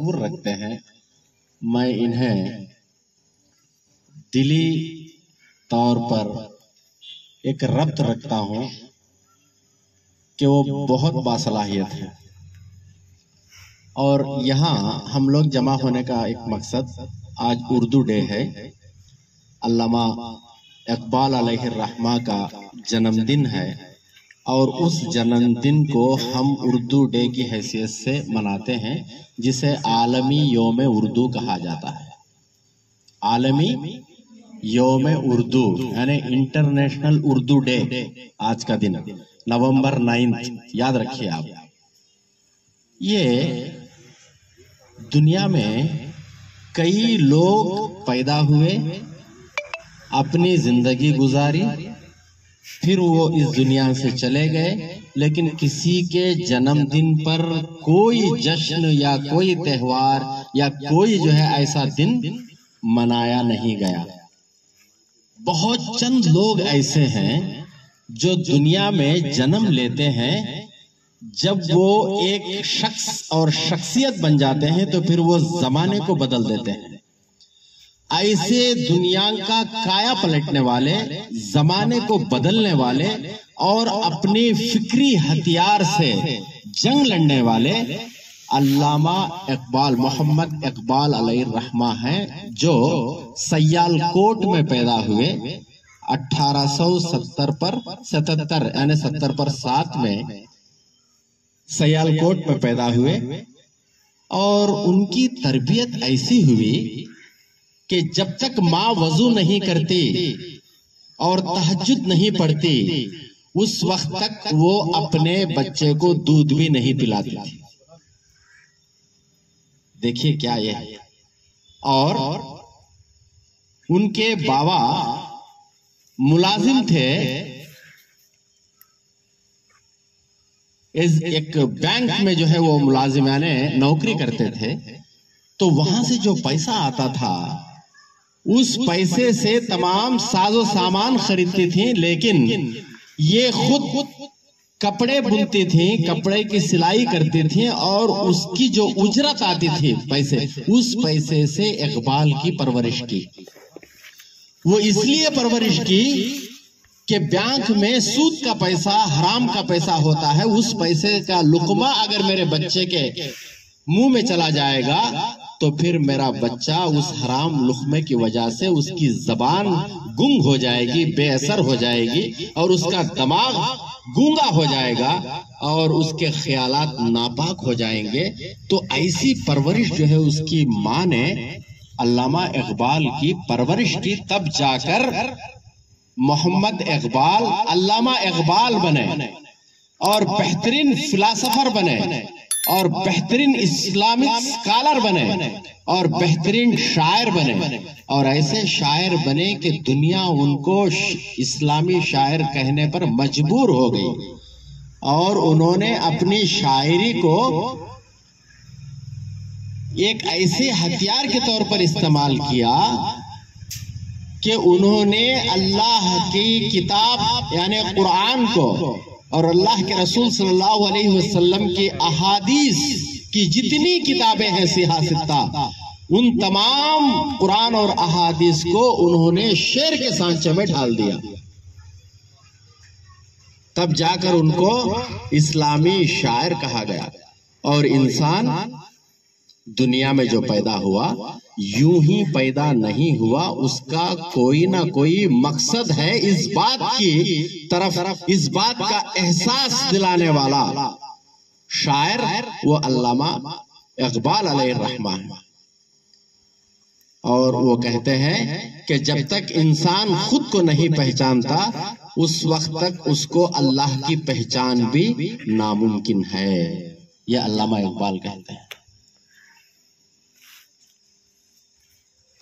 दूर रखते हैं। मैं इन्हें दिली तौर पर एक रब्त रखता हूं कि वो बहुत बासलाहियत है। और यहाँ हम लोग जमा होने का एक मकसद, आज उर्दू डे है, अल्लामा इकबाल अलैहिर्रहमा का जन्मदिन है और उस जन्मदिन को हम उर्दू डे की हैसियत से मनाते हैं, जिसे आलमी योम उर्दू कहा जाता है। आलमी योम उर्दू यानी इंटरनेशनल उर्दू डे आज का दिन नवंबर 9, याद रखिए आप। ये दुनिया में कई लोग पैदा हुए, अपनी जिंदगी गुजारी, फिर वो इस दुनिया से चले गए, लेकिन किसी के जन्मदिन पर कोई जश्न या कोई त्योहार या कोई जो है ऐसा दिन मनाया नहीं गया। बहुत चंद लोग ऐसे हैं जो दुनिया में जन्म लेते हैं, जब वो एक शख्स और शख्सियत बन जाते हैं तो फिर वो जमाने को बदल देते हैं। ऐसे दुनिया का काया पलटने वाले, जमाने को बदलने वाले और अपनी फिक्री हथियार से जंग लड़ने वाले अल्लामा इकबाल, मोहम्मद इकबाल अलैहिर्रहमा हैं, जो सियालकोट में पैदा हुए 1877 यानी 70 पर 7 में सियालकोट में पैदा हुए। और उनकी तरबियत ऐसी हुई कि जब तक माँ वजू नहीं करती और तहज्जुद नहीं पढ़ती, उस वक्त तक वो अपने बच्चे को दूध भी नहीं पिलाती थी। देखिए क्या ये है। और उनके बाबा मुलाजिम थे, एक बैंक में जो है वो मुलाजिम यानी नौकरी करते थे। तो वहां से जो पैसा आता था, उस पैसे से तमाम साजो सामान खरीदती थी, लेकिन ये खुद कपड़े बुनती थी, कपड़े की सिलाई करती थी, और उसकी जो उजरत आती थी पैसे, उस पैसे से इकबाल की परवरिश की। वो इसलिए परवरिश की कि बैंक में सूद का पैसा, हराम का पैसा होता है, उस पैसे का लुकमा अगर मेरे बच्चे के मुंह में चला जाएगा तो फिर मेरा बच्चा उस हराम लुकमे की वजह से उसकी जबान गुंग हो जाएगी, बेअसर हो जाएगी, और उसका दिमाग गूंगा हो जाएगा और उसके ख्यालात नापाक हो जाएंगे। तो ऐसी परवरिश जो है उसकी माँ ने अल्लामा इकबाल की परवरिश की, तब जाकर मोहम्मद इकबाल अल्लामा इकबाल बने और बेहतरीन फिलासफर बने और बेहतरीन इस्लामिक स्कॉलर बने और बेहतरीन शायर बने। और ऐसे शायर बने कि दुनिया उनको इस्लामी शायर कहने पर मजबूर हो गई। और उन्होंने अपनी शायरी को एक ऐसे हथियार के तौर पर इस्तेमाल किया कि उन्होंने अल्लाह की किताब यानी कुरान को और अल्लाह के रसूल सल्लल्लाहु अलैहि वसल्लम की अहादीस की जितनी किताबें हैं सियासत्ता, उन तमाम कुरान और अहादीस को उन्होंने शेर के सांचे में ढाल दिया। तब जाकर उनको इस्लामी शायर कहा गया। और इंसान दुनिया में जो पैदा हुआ यूं ही पैदा नहीं हुआ, उसका कोई ना कोई मकसद है। इस बात की तरफ, इस बात का एहसास दिलाने वाला शायर वो अल्लामा इकबाल अलैहिर्रहमा है। और वो कहते हैं कि जब तक इंसान खुद को नहीं पहचानता, उस वक्त तक उसको अल्लाह की पहचान भी नामुमकिन है। ये अल्लामा इकबाल कहते हैं।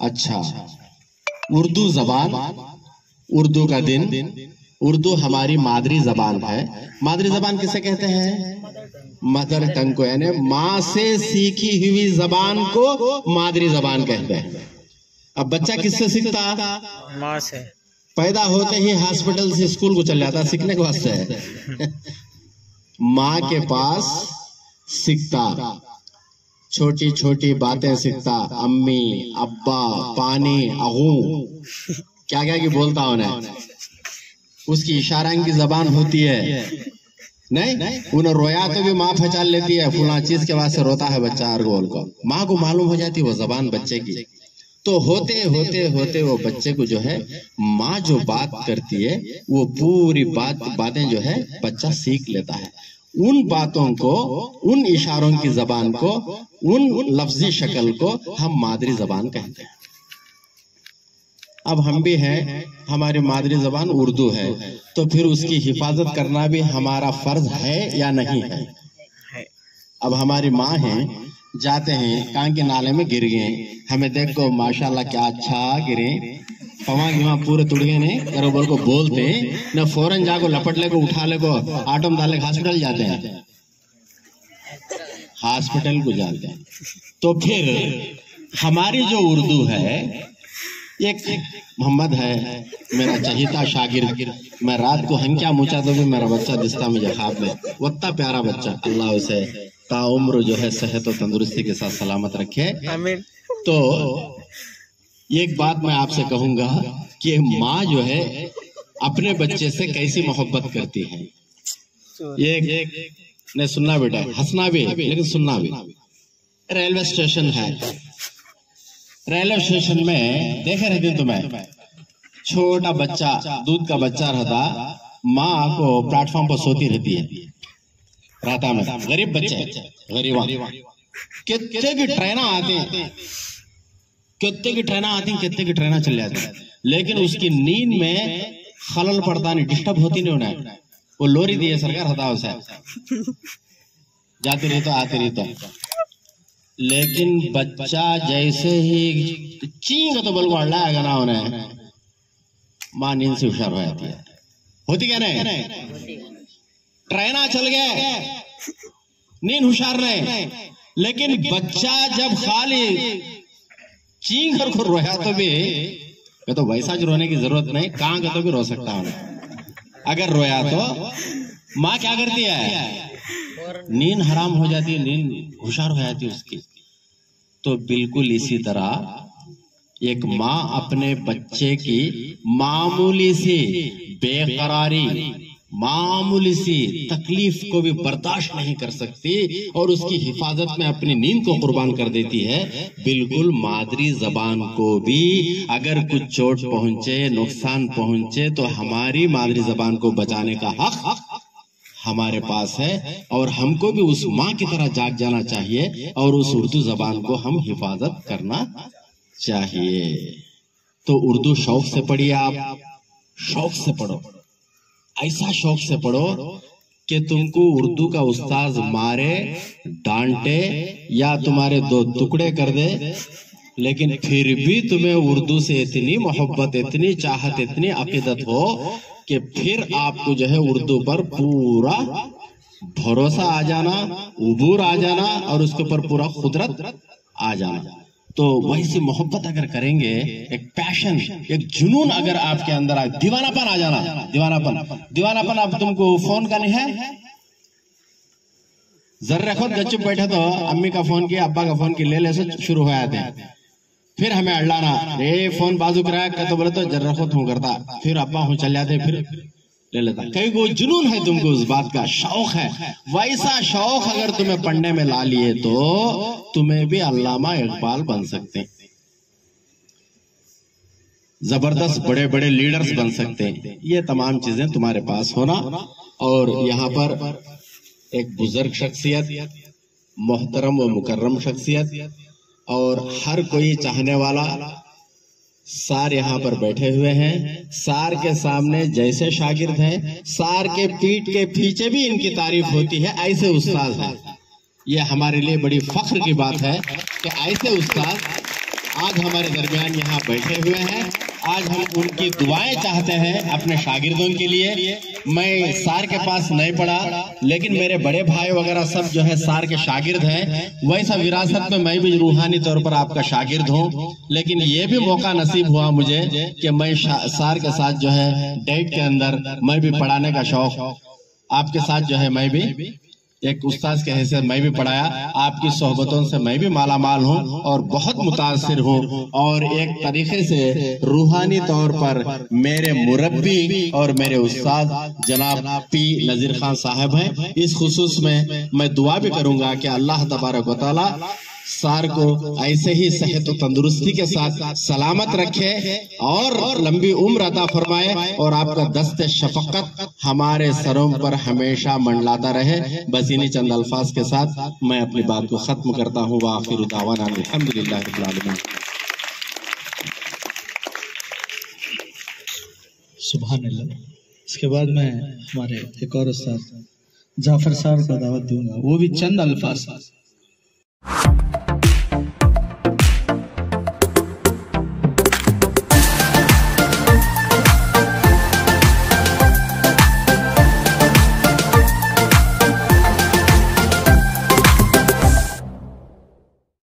अच्छा, उर्दू जबान, उर्दू का दिन, उर्दू हमारी मादरी जबान है। मादरी जबान किसे कहते हैं? मदर टंग को, यानी माँ से सीखी हुई जबान को मादरी जबान कहते हैं। अब बच्चा किससे सीखता? माँ से। पैदा होते ही हॉस्पिटल से स्कूल को चल जाता, सीखने के वास्ते है। माँ के पास सीखता, छोटी छोटी बातें सीखता, अम्मी, अब्बा, पानी, अगू, क्या क्या की बोलता उन्हें। उसकी इशारा की जबान होती है, नहीं उन्हें रोया तो भी माँ पहचान लेती है, फुला चीज के वास्ते रोता है बच्चा अरगोल को, माँ को मालूम हो जाती है वो जबान बच्चे की। तो होते होते होते वो बच्चे को जो है माँ जो बात करती है वो पूरी बातें जो है बच्चा सीख लेता है। उन बातों को, उन इशारों की जबान को, उन लफ्जी शक्ल को हम मादरी जबान कहते हैं। अब हम भी हैं, हमारी मादरी जबान उर्दू है, तो फिर उसकी हिफाजत करना भी हमारा फर्ज है या नहीं है? अब हमारी माँ है, जाते हैं कान के नाले में गिर गए, हमें देखो माशाल्लाह क्या अच्छा गिरे, पवा गिवा पूरे तुड़ गए ने करो बोल को बोलते न, फौरन जाको लपट ले को उठा ले को आटम डाले हॉस्पिटल जाते हैं, हॉस्पिटल को जाते हैं। तो फिर हमारी जो उर्दू है, एक मोहम्मद है मेरा चहीता शागिर्द, मैं रात को हंक्या मुचा तो भी मेरा बच्चा दिसता मुझे ख्वाब में, वत्ता प्यारा बच्चा, अल्लाह उसे ताउम्र जो है सेहत और तंदुरुस्ती के साथ सलामत रखे। तो एक बात मैं आपसे कहूंगा कि माँ जो है अपने बच्चे से कैसी मोहब्बत करती है। एक ने सुनना बेटा, हंसना भी लेकिन सुनना भी। रेलवे स्टेशन है, रेलवे स्टेशन में देखे रहते तुम्हें, छोटा बच्चा, दूध का बच्चा रहता, माँ को प्लेटफॉर्म पर सोती रहती है राता में, गरीब बच्चे, गरीबा, कितने की ट्रेन आते हैं, कितने की ट्रेन आती हैं, कितने की ट्रेन चल जाती है, लेकिन उसकी नींद में खलल पड़ता नहीं, डिस्टर्ब होती नहीं उन्हें। वो लोरी दी है सरकार, हता उसे जाती रही तो आती रही तो, लेकिन बच्चा जैसे ही चींग तो बल लाएगा ना उन्हें, माँ नींद से हुशार हो जाती है। होती क्या नहीं? ट्रेना चल गए, नींद हुशार नहीं, लेकिन बच्चा जब खाली चींग कर रोया तो भी, तो वैसा जो रोने की जरूरत नहीं, कहां का तो भी रो सकता है। अगर रोया तो माँ क्या करती है? नींद हराम हो जाती है, नींद हुशार हो जाती है उसकी। तो बिल्कुल इसी तरह एक माँ अपने बच्चे की मामूली सी बेकरारी, मामूली सी तकलीफ को भी बर्दाश्त नहीं कर सकती और उसकी हिफाजत में अपनी नींद को कुर्बान कर देती है। बिल्कुल मादरी जबान को भी अगर कुछ चोट पहुंचे, नुकसान पहुंचे, तो हमारी मादरी जबान को बचाने का हक हमारे पास है और हमको भी उस माँ की तरह जाग जाना चाहिए और उस उर्दू जबान को हम हिफाजत करना चाहिए। तो उर्दू शौक से पढ़िए, आप शौक से पढ़ो, ऐसा शौक से पढ़ो कि तुमको उर्दू का उस्ताद मारे, डांटे या तुम्हारे दो टुकड़े कर दे, लेकिन फिर भी तुम्हें उर्दू से इतनी मोहब्बत, इतनी चाहत, इतनी अकीदत हो कि फिर आपको जो है उर्दू पर पूरा भरोसा आ जाना, उबूर आ जाना और उसके ऊपर पूरा खुदरत आ जाना। तो वैसी मोहब्बत अगर करेंगे, एक पैशन, एक जुनून अगर आपके अंदर आए, दीवानापन आ जाना, दीवानापन अब तुमको फोन का नहीं है, जर्रे खुद गच्चुप बैठे तो अम्मी का फोन किया, अब्बा का फोन किया, ले ले से शुरू हो जाते हैं। फिर हमें अड़लाना, रे फोन बाजू कराया तो बोले तो जर्रा खुद हूँ करता, फिर अब्बा हूँ चल जाते, फिर ले लेता। कई को जुनून है तुमको उस बात का, शौक है, वैसा शौक अगर तुम्हें पढ़ने में ला लिए तो तुम्हें भी अल्लामा इकबाल बन सकते हैं, जबरदस्त बड़े बड़े लीडर्स बन सकते हैं। ये तमाम चीजें तुम्हारे पास होना। और यहाँ पर एक बुजुर्ग शख्सियत, मोहतरम व मुकर्रम शख्सियत और हर कोई चाहने वाला सार यहाँ पर बैठे हुए हैं। सार के सामने जैसे शागिर्द हैं, सार के पीठ के पीछे भी इनकी तारीफ होती है, ऐसे उस्ताद हैं। ये हमारे लिए बड़ी फख्र की बात है कि ऐसे उस्ताद आज हमारे दरमियान यहाँ बैठे हुए हैं आज हम उनकी दुआएं चाहते हैं अपने शागिर्दों के लिए। मैं सार के पास नहीं पढ़ा, लेकिन मेरे बड़े भाई वगैरह सब जो है सार के शागिर्द हैं। वैसा विरासत में मैं भी रूहानी तौर पर आपका शागिर्द हूँ, लेकिन ये भी मौका नसीब हुआ मुझे कि मैं सार के साथ जो है डेट के अंदर मैं भी पढ़ाने का शौक आपके साथ जो है मैं भी एक उस्ताद के हैसियत मैं भी पढ़ाया। आपकी सोहबतों से मैं भी माला माल हूँ और बहुत मुतासिर हूँ। और एक तरीके से रूहानी तौर पर मेरे मुरब्बी और मेरे उस्ताद जनाब पी नजीर खान साहब हैं। इस खुसूस में मैं दुआ भी करूंगा कि अल्लाह तबारक व तआला सार को ऐसे ही सेहत और तंदुरुस्ती के साथ सलामत रखे और लंबी उम्र अता फरमाए और आपका दस्ते शफकत हमारे सरों पर हमेशा मंडलाता रहे। बस इन्हीं चंद अल्फाज के साथ मैं अपनी बात को खत्म करता हूँ। व आखिर दावाना अल्हम्दुलिल्लाह रब्बिल आलमीन। सुभान अल्लाह। इसके बाद मैं हमारे एक और उस्ताद जाफर साहब को दावत दूंगा, वो भी चंद अल्फाज